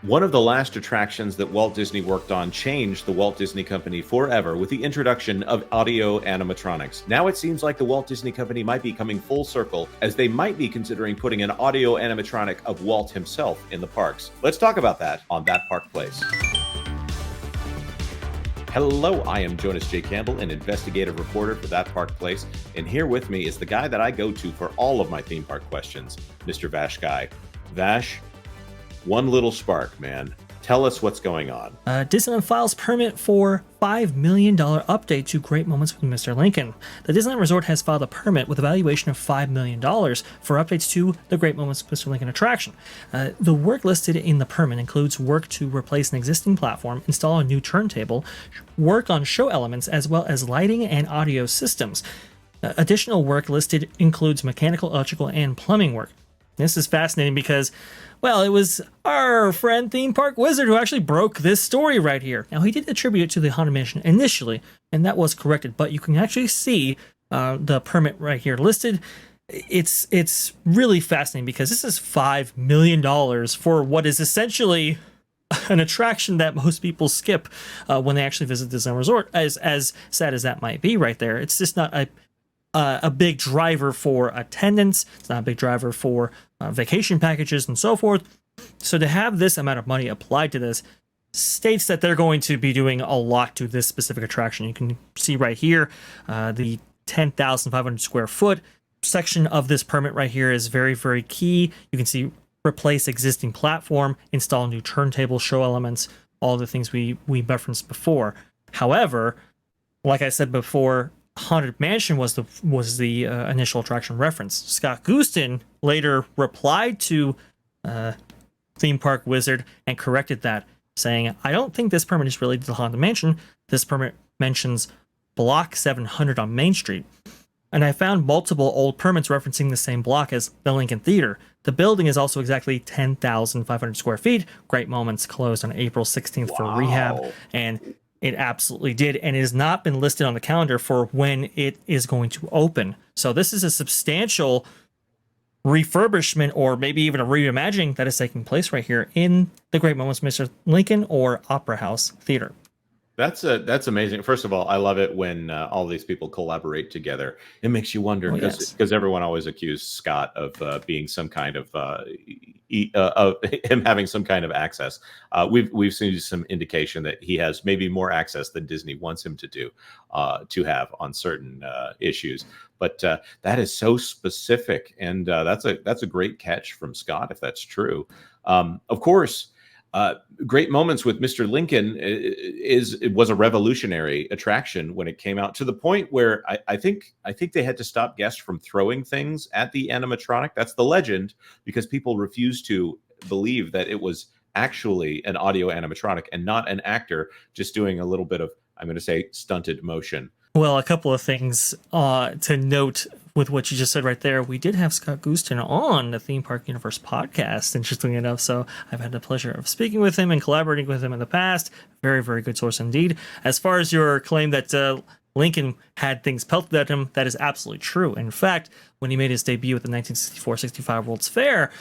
One of the last attractions that Walt Disney worked on changed the Walt Disney Company forever with the introduction of audio animatronics. Now it seems like the Walt Disney Company might be coming full circle, as they might be considering putting an audio animatronic of Walt himself in the parks. Let's talk about that on That Park Place. Hello, I am Jonas J. Campbell, an investigative reporter for That Park Place, and here with me is the guy that I go to for all of my theme park questions, Mr. Vash Sky. Vash, one little spark, man. Tell us what's going on. Disneyland files permit for $5 million update to Great Moments with Mr. Lincoln. The Disneyland Resort has filed a permit with a valuation of $5 million for updates to the Great Moments with Mr. Lincoln attraction. The work listed in the permit includes work to replace an existing platform, install a new turntable, work on show elements, as well as lighting and audio systems. Additional work listed includes mechanical, electrical, and plumbing work. This is fascinating because, well, it was our friend Theme Park Wizard who actually broke this story right here. Now, he did attribute it to the Haunted Mansion initially, and that was corrected, but you can actually see the permit right here listed. It's really fascinating because this is $5 million for what is essentially an attraction that most people skip when they actually visit Disneyland Resort, as sad as that might be right there. It's just not a big driver for attendance. It's not a big driver for vacation packages and so forth. So to have this amount of money applied to this states that they're going to be doing a lot to this specific attraction. You can see right here, the 10,500 square foot section of this permit right here is very, very key. You can see replace existing platform, install new turntable, show elements, all the things we referenced before. However, like I said before, Haunted Mansion was the initial attraction reference. Scott Gustin later replied to Theme Park Wizard and corrected that, saying, "I don't think this permit is related to the Haunted Mansion. This permit mentions Block 700 on Main Street. And I found multiple old permits referencing the same block as the Lincoln Theater. The building is also exactly 10,500 square feet. Great Moments closed on April 16th for rehab, and it absolutely did, and it has not been listed on the calendar for when it is going to open. So this is a substantial refurbishment, or maybe even a reimagining that is taking place right here in the Great Moments Mr. Lincoln or Opera House Theater." That's amazing. First of all, I love it when all these people collaborate together. It makes you wonder, because everyone always accused Scott of being some kind of him having some kind of access. We've seen some indication that he has maybe more access than Disney wants him to have on certain issues. But that is so specific, and that's a great catch from Scott if that's true. Of course. Great Moments with Mr. Lincoln was a revolutionary attraction when it came out, to the point where I think they had to stop guests from throwing things at the animatronic. That's the legend, because people refused to believe that it was actually an audio animatronic and not an actor just doing a little bit of, I'm going to say, stunted motion. Well, a couple of things to note with what you just said right there. We did have Scott Gustin on the Theme Park Universe podcast, interestingly enough, so I've had the pleasure of speaking with him and collaborating with him in the past. Very, very good source indeed. As far as your claim that Lincoln had things pelted at him, that is absolutely true. In fact, when he made his debut at the 1964-65 World's Fair,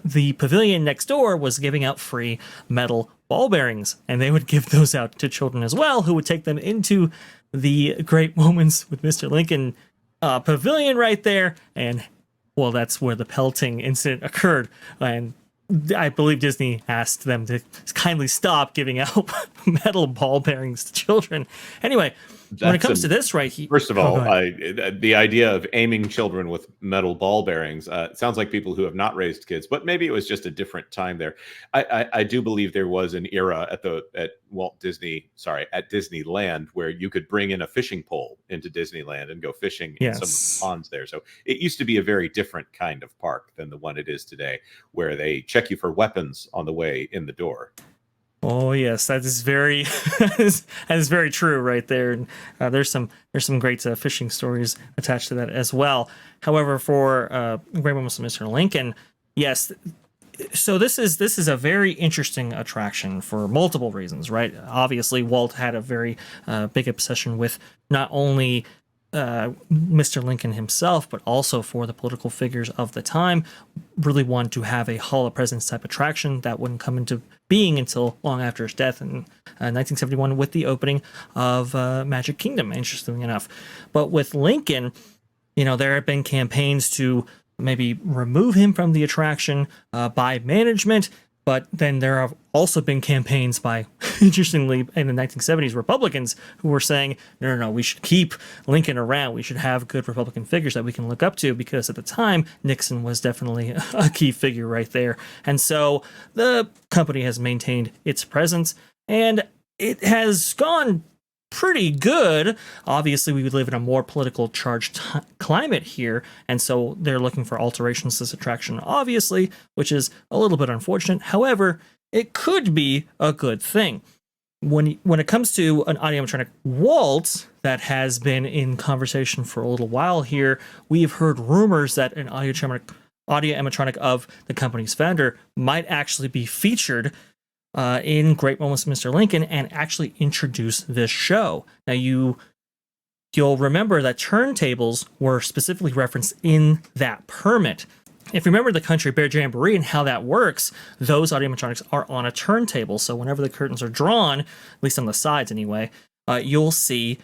the pavilion next door was giving out free metal ball bearings, and they would give those out to children as well, who would take them into the Great Moments with Mr. Lincoln pavilion right there, and well, that's where the pelting incident occurred, and I believe Disney asked them to kindly stop giving out metal ball bearings to children. Anyway, when it comes to this right here, first of all, the idea of aiming children with metal ball bearings sounds like people who have not raised kids, but maybe it was just a different time there. I do believe there was an era at Disneyland where you could bring in a fishing pole into Disneyland and go fishing in some of the ponds there. So it used to be a very different kind of park than the one it is today, where they check you for weapons on the way in the door. Oh yes, that is very that is very true right there. And there's some great fishing stories attached to that as well. However, for Great Moments of Mr. Lincoln, yes. So this is a very interesting attraction for multiple reasons, right? Obviously, Walt had a very big obsession with not only Mr. Lincoln himself, but also for the political figures of the time. Really wanted to have a Hall of Presidents type attraction that wouldn't come into being until long after his death in 1971 with the opening of Magic Kingdom, interestingly enough. But with Lincoln, there have been campaigns to maybe remove him from the attraction by management, but then there have also been campaigns by, interestingly, in the 1970s, Republicans who were saying, no, we should keep Lincoln around. We should have good Republican figures that we can look up to, because at the time, Nixon was definitely a key figure right there. And so the company has maintained its presence, and it has gone pretty good. Obviously, we live in a more political charged climate here, and so they're looking for alterations to this attraction, obviously, which is a little bit unfortunate. However, it could be a good thing. When it comes to an audio-animatronic Walt that has been in conversation for a little while here, we've heard rumors that an audio-animatronic of the company's founder might actually be featured in Great Moments of Mr. Lincoln and actually introduce this show. Now, you'll remember that turntables were specifically referenced in that permit. If you remember the Country Bear Jamboree and how that works, those audio-animatronics are on a turntable. So whenever the curtains are drawn, at least on the sides anyway, you'll see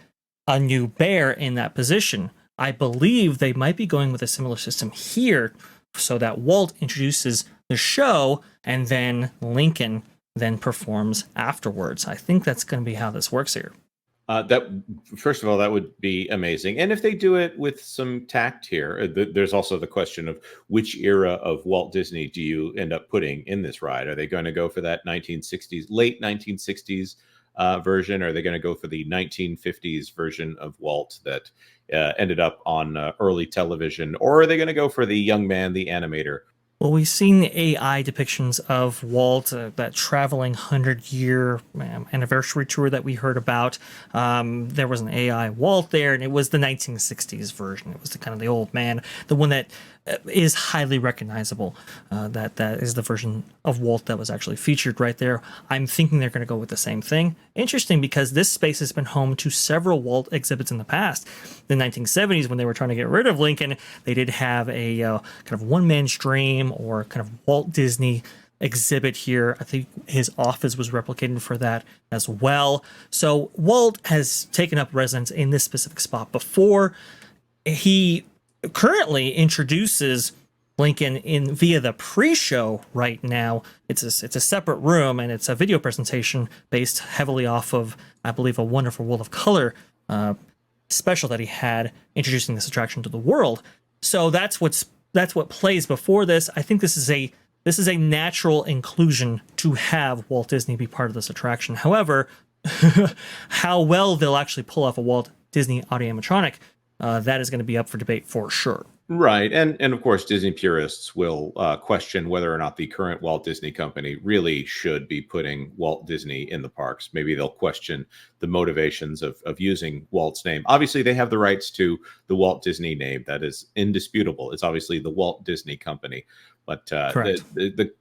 a new bear in that position. I believe they might be going with a similar system here, so that Walt introduces the show and then Lincoln then performs afterwards. I think that's going to be how this works here. That first of all, that would be amazing. And if they do it with some tact here, there's also the question of which era of Walt Disney do you end up putting in this ride? Are they going to go for that late 1960s version? Or are they going to go for the 1950s version of Walt that ended up on early television? Or are they going to go for the young man, the animator? Well, we've seen the AI depictions of Walt, that traveling 100-year anniversary tour that we heard about. There was an AI Walt there, and it was the 1960s version. It was the old man, the one that is highly recognizable. That is the version of Walt that was actually featured right there. I'm thinking they're going to go with the same thing. Interesting, because this space has been home to several Walt exhibits in the past. The 1970s, when they were trying to get rid of Lincoln, they did have a kind of one-man's dream or kind of Walt Disney exhibit here. I think his office was replicated for that as well. So Walt has taken up residence in this specific spot before. He currently introduces Lincoln via the pre-show right now. It's a separate room, and it's a video presentation based heavily off of, I believe, A Wonderful World of Color special that he had introducing this attraction to the world. So that's what plays before this. I think this is a natural inclusion to have Walt Disney be part of this attraction. However, how well they'll actually pull off a Walt Disney audio-animatronic, that is going to be up for debate for sure. Right. And of course, Disney purists will question whether or not the current Walt Disney Company really should be putting Walt Disney in the parks. Maybe they'll question the motivations of using Walt's name. Obviously, they have the rights to the Walt Disney name. That is indisputable. It's obviously the Walt Disney Company. But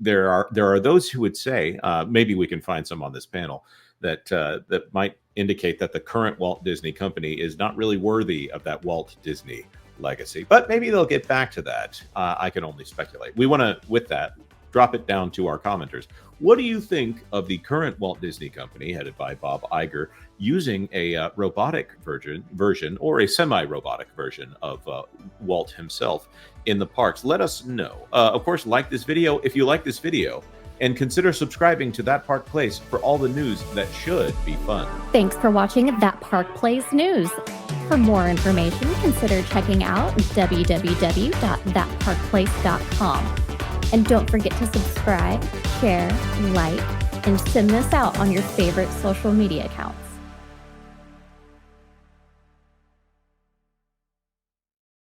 there are those who would say, maybe we can find some on this panel, that might indicate that the current Walt Disney Company is not really worthy of that Walt Disney legacy. But maybe they'll get back to that. I can only speculate. We want to, with that, drop it down to our commenters. What do you think of the current Walt Disney Company, headed by Bob Iger, using a robotic version or a semi-robotic version of Walt himself in the parks? Let us know. Of course, like this video if you like this video, and consider subscribing to That Park Place for all the news that should be fun. Thanks for watching That Park Place News. For more information, consider checking out www.thatparkplace.com. And don't forget to subscribe, share, like, and send this out on your favorite social media accounts.